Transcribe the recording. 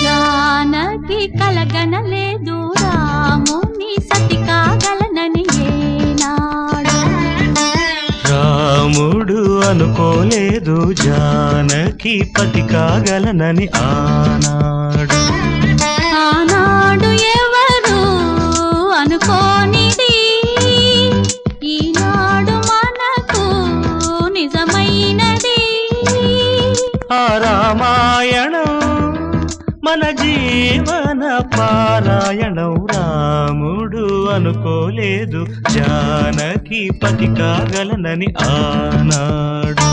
జానకి కలగనలేదు రాముని సతి కాగలనని ఏనాడు. రాముడు అనుకోలేదు జానకి పతి కాగలనని ఆనాడు. ఆనాడు ఎవరు అనుకోనిది ఈనాడు మనకు నిజమైనది. ఆ రామాయణం మన జీవన పారాయణం. రాముడు అనుకోలేదు జానకి పతి కాగలనని ఆనాడు.